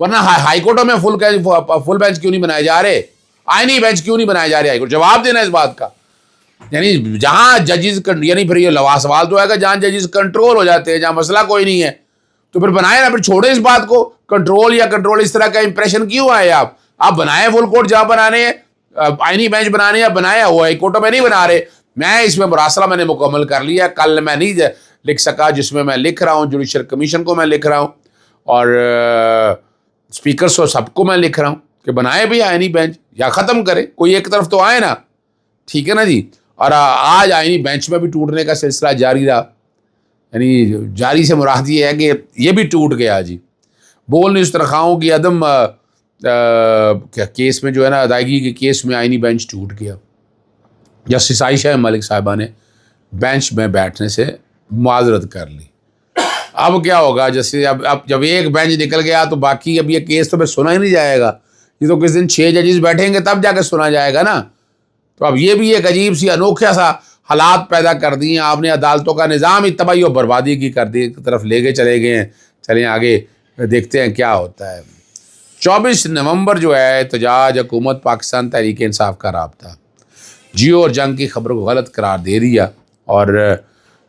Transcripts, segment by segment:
ورنہ ہائی کورٹوں میں full bench کیوں نہیں بنائے جا رہے, آئینی بینچ کیوں نہیں بنائے جا رہے ہائی کورٹ؟ جواب دینا اس بات کا. یعنی جہاں ججز, یعنی پھر یہ سوال تو ہے کہ جہاں ججز کنٹرول ہو جاتے ہیں, جہاں مسئلہ کوئی نہیں ہے, تو پھر بنائے نا, پھر چھوڑیں اس بات کو. کنٹرول اس طرح کا امپریشن کیوں آئے آپ بنائیں فل کورٹ جہاں بنانے ہیں, آئینی بینچ بنانے ہیں, بنائے وہ ہائی کورٹوں میں نہیں بنا رہے. میں اس میں مراسلہ میں نے مکمل کر لیا. کل میں نہیں لکھ سکا جس میں میں لکھ رہا ہوں, جوڈیشل کمیشن کو میں لکھ رہا ہوں اور اسپیکرس اور سب کو میں لکھ رہا ہوں کہ بنائے بھی آئینی بینچ, یا ختم کرے, کوئی ایک طرف تو آئے نا. ٹھیک ہے نا جی. اور آج آئینی بینچ میں بھی ٹوٹنے کا سلسلہ جاری رہا. یعنی جاری سے مراد یہ ہے کہ یہ بھی ٹوٹ گیا جی. بول نیوز تنخواہوں کی عدم کیس میں جو ہے نا, ادائیگی کے کیس میں آئینی بینچ ٹوٹ گیا. جسٹس عائشہ ملک صاحبہ نے بینچ میں بیٹھنے سے معذرت کر لی. اب کیا ہوگا, جیسے اب جب ایک بینچ نکل گیا تو باقی اب یہ کیس تو پھر سنا ہی نہیں جائے گا. یہ تو کس دن 6 ججز بیٹھیں گے تب جا کے سنا جائے گا نا. تو اب یہ بھی ایک عجیب سی انوکھا سا حالات پیدا کر دیے آپ نے. عدالتوں کا نظام ہی تباہی و بربادی کی کر دی طرف لے کے چلے گئے ہیں. چلیں آگے دیکھتے ہیں کیا ہوتا ہے. 24 نومبر جو ہے احتجاج حکومت پاکستان تحریک انصاف کا رابطہ جیو اور جنگ کی خبر کو غلط قرار دے دیا, اور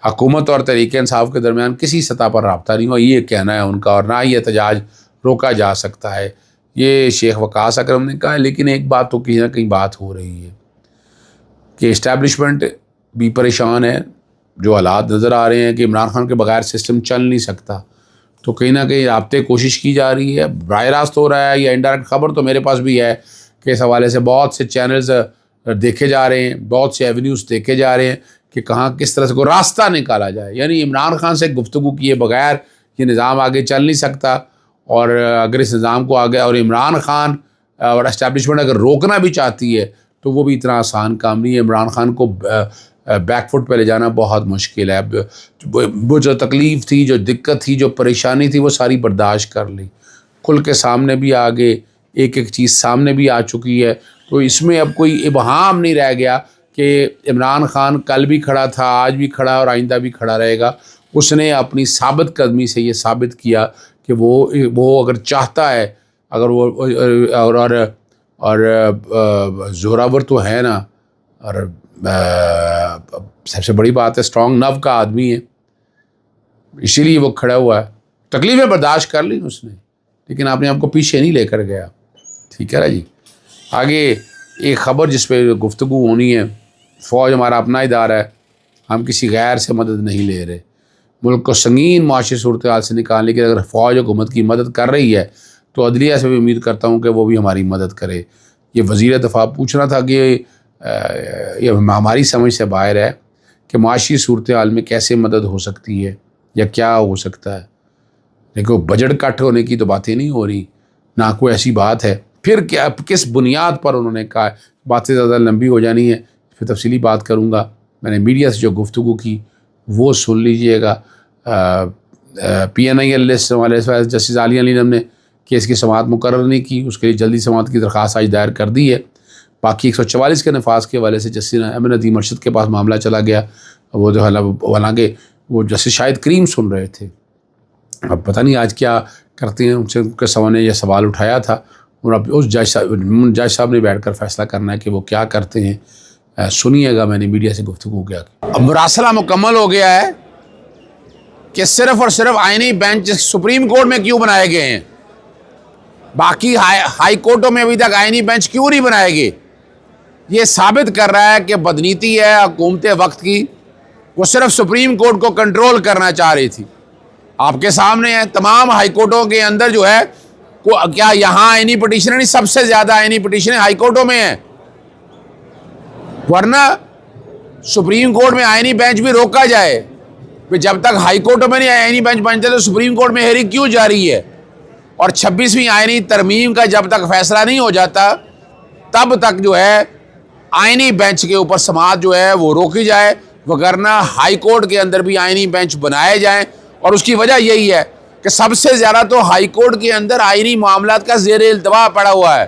حکومت اور تحریک انصاف کے درمیان کسی سطح پر رابطہ نہیں ہوا, یہ کہنا ہے ان کا, اور نہ ہی احتجاج روکا جا سکتا ہے, یہ شیخ وقاص اکرم نے کہا. لیکن ایک بات تو کہیں نہ کہیں بات ہو رہی ہے کہ اسٹیبلشمنٹ بھی پریشان ہے. جو حالات نظر آ رہے ہیں کہ عمران خان کے بغیر سسٹم چل نہیں سکتا, تو کہیں نہ کہیں رابطے کوشش کی جا رہی ہے. براہ راست ہو رہا ہے یا انڈائریکٹ خبر تو میرے پاس بھی ہے کہ اس حوالے سے بہت سے چینلز دیکھے جا رہے ہیں, بہت سے ایونیوز دیکھے جا رہے ہیں کہ کہاں کس طرح سے کوئی راستہ نکالا جائے. یعنی عمران خان سے گفتگو کیے بغیر یہ نظام آگے چل نہیں سکتا, اور اگر اس نظام کو آگے, اور عمران خان اور اسٹیبلشمنٹ اگر روکنا بھی چاہتی ہے تو وہ بھی اتنا آسان کام نہیں ہے. عمران خان کو بیک فٹ پہ لے جانا بہت مشکل ہے. وہ جو تکلیف تھی, جو دقت تھی, جو پریشانی تھی, وہ ساری برداشت کر لی. کھل کے سامنے بھی آگے ایک ایک چیز سامنے بھی آ چکی ہے. تو اس میں اب کوئی ابہام نہیں رہ گیا کہ عمران خان کل بھی کھڑا تھا, آج بھی کھڑا اور آئندہ بھی کھڑا رہے گا. اس نے اپنی ثابت قدمی سے یہ ثابت کیا کہ وہ اگر چاہتا ہے, اگر وہ اور زوراور تو ہے نا, اور سب سے بڑی بات ہے اسٹرانگ نو کا آدمی ہے, اسی لیے وہ کھڑا ہوا ہے. تکلیفیں برداشت کر لی اس نے, لیکن آپ نے آپ کو پیچھے نہیں لے کر گیا. ٹھیک ہے نا جی. آگے ایک خبر جس پہ گفتگو ہونی ہے, فوج ہمارا اپنا ادارہ ہے, ہم کسی غیر سے مدد نہیں لے رہے. ملک کو سنگین معاشی صورتحال سے نکالنے کے لیے اگر فوج حکومت کی مدد کر رہی ہے تو عدلیہ سے بھی امید کرتا ہوں کہ وہ بھی ہماری مدد کرے. یہ وزیر دفاع پوچھنا تھا کہ یہ ہماری سمجھ سے باہر ہے کہ معاشی صورتحال میں کیسے مدد ہو سکتی ہے یا کیا ہو سکتا ہے. لیکن بجٹ کٹ ہونے کی تو باتیں نہیں ہو رہی, نہ کوئی ایسی بات ہے. پھر کیا, کس بنیاد پر انہوں نے کہا؟ باتیں زیادہ لمبی ہو جانی ہے, پھر تفصیلی بات کروں گا. میں نے میڈیا سے جو گفتگو کی وہ سن لیجئے گا. پی این آئی ایل ایس والے جسٹس عالیہ نیلم نے کیس کی سماعت مقرر نہیں کی, اس کے لیے جلدی سماعت کی درخواست آج دائر کر دی ہے. باقی 144 کے نفاذ کے حوالے سے جسٹس احمد ندیم مرشد کے پاس معاملہ چلا گیا. وہ جو حالانکہ وہ جسٹس شاہد کریم سن رہے تھے, اب پتہ نہیں آج کیا کرتے ہیں. ان سے ان کے سوال نے یہ سوال اٹھایا تھا, اور اب اس جج صاحب نے بیٹھ کر فیصلہ کرنا ہے کہ وہ کیا کرتے ہیں. سنیے گا, میں نے میڈیا سے گفتگو کیا. اب مراسلہ مکمل ہو گیا ہے کہ صرف اور صرف آئینی بینچ سپریم کورٹ میں کیوں بنائے گئے ہیں, باقی ہائی کورٹوں میں ابھی تک آئینی بینچ کیوں نہیں بنائے گئے. یہ ثابت کر رہا ہے کہ بدنیتی ہے حکومت وقت کی. وہ صرف سپریم کورٹ کو کنٹرول کرنا چاہ رہی تھی. آپ کے سامنے ہے تمام ہائی کورٹوں کے اندر جو ہے, کیا یہاں آئینی پٹیشن نہیں, سب سے زیادہ آئینی پٹیشنیں ہائی کورٹوں میں ہیں. ورنہ سپریم کورٹ میں آئینی بینچ بھی روکا جائے, جب تک ہائی کورٹوں میں نہیں آئینی بینچ بنتے تو سپریم کورٹ میں ہیئرنگ کیوں جاری ہے. اور 26ویں آئینی ترمیم کا جب تک فیصلہ نہیں ہو جاتا تب تک جو ہے آئینی بینچ کے اوپر سماعت جو ہے وہ روکی جائے, وگرنہ ہائی کورٹ کے اندر بھی آئینی بینچ بنائے جائیں. اور اس کی وجہ یہی ہے کہ سب سے زیادہ تو ہائی کورٹ کے اندر آئینی معاملات کا زیر التوا پڑا ہوا ہے.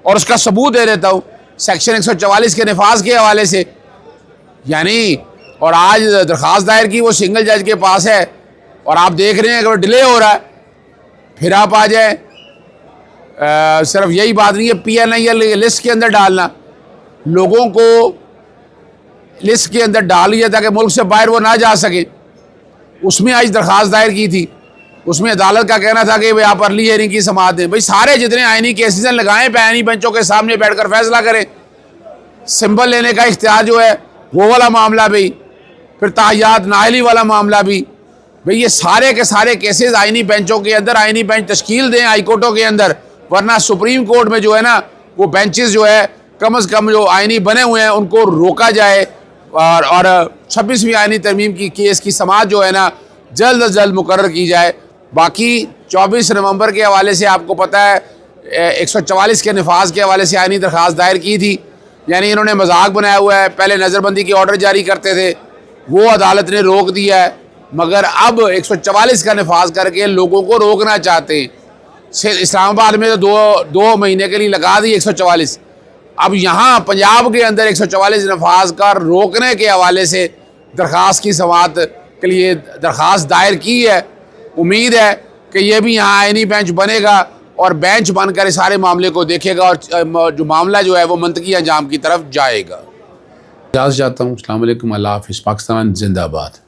اور اس کا ثبوت دے دیتا ہوں سیکشن 144 کے نفاذ کے حوالے سے. یعنی اور آج درخواست دائر کی وہ سنگل جج کے پاس ہے, اور آپ دیکھ رہے ہیں کہ وہ ڈیلے ہو رہا ہے. پھر آپ آ جائیں صرف یہی بات نہیں ہے پی این آئی ایل لسٹ کے اندر ڈالنا، لوگوں کو لسٹ کے اندر ڈالیے تاکہ ملک سے باہر وہ نہ جا سکیں. اس میں آج درخواست دائر کی تھی، اس میں عدالت کا کہنا تھا کہ آپ ارلی ہیئرنگ کی سماعت دیں. بھائی سارے جتنے آئینی کیسز ہیں لگائیں پہ آئینی بینچوں کے سامنے بیٹھ کر فیصلہ کریں. سمبل لینے کا اختیار جو ہے وہ والا معاملہ بھی، پھر تاحیات نااہلی والا معاملہ بھی، بھئی یہ سارے کے سارے کیسز آئینی بینچوں کے اندر آئینی بینچ تشکیل دیں ہائی کورٹوں کے اندر، ورنہ سپریم کورٹ میں جو ہے نا وہ بینچز جو ہے کم از کم جو آئینی بنے ہوئے ہیں ان کو روکا جائے، اور 26ویں آئینی ترمیم کی کیس کی سماعت جو ہے نا جلد از جلد مقرر کی جائے. باقی 24 نومبر کے حوالے سے آپ کو پتہ ہے 144 کے نفاذ کے حوالے سے آئینی درخواست دائر کی تھی، یعنی انہوں نے مذاق بنایا ہوا ہے. پہلے نظر بندی کے آرڈر جاری کرتے تھے، وہ عدالت نے روک دیا ہے، مگر اب 144 کا نفاذ کر کے لوگوں کو روکنا چاہتے ہیں. اسلام آباد میں تو دو مہینے کے لیے لگا دی 144، اب یہاں پنجاب کے اندر 144 نفاذ کا روکنے کے حوالے سے درخواست کی سماعت کے لیے درخواست دائر کی ہے. امید ہے کہ یہ بھی یہاں آئینی بینچ بنے گا اور بینچ بن کر اس سارے معاملے کو دیکھے گا اور جو معاملہ جو ہے وہ منطقی انجام کی طرف جائے گا. اجازت چاہتا ہوں. السلام علیکم. اللہ حافظ. پاکستان زندہ باد.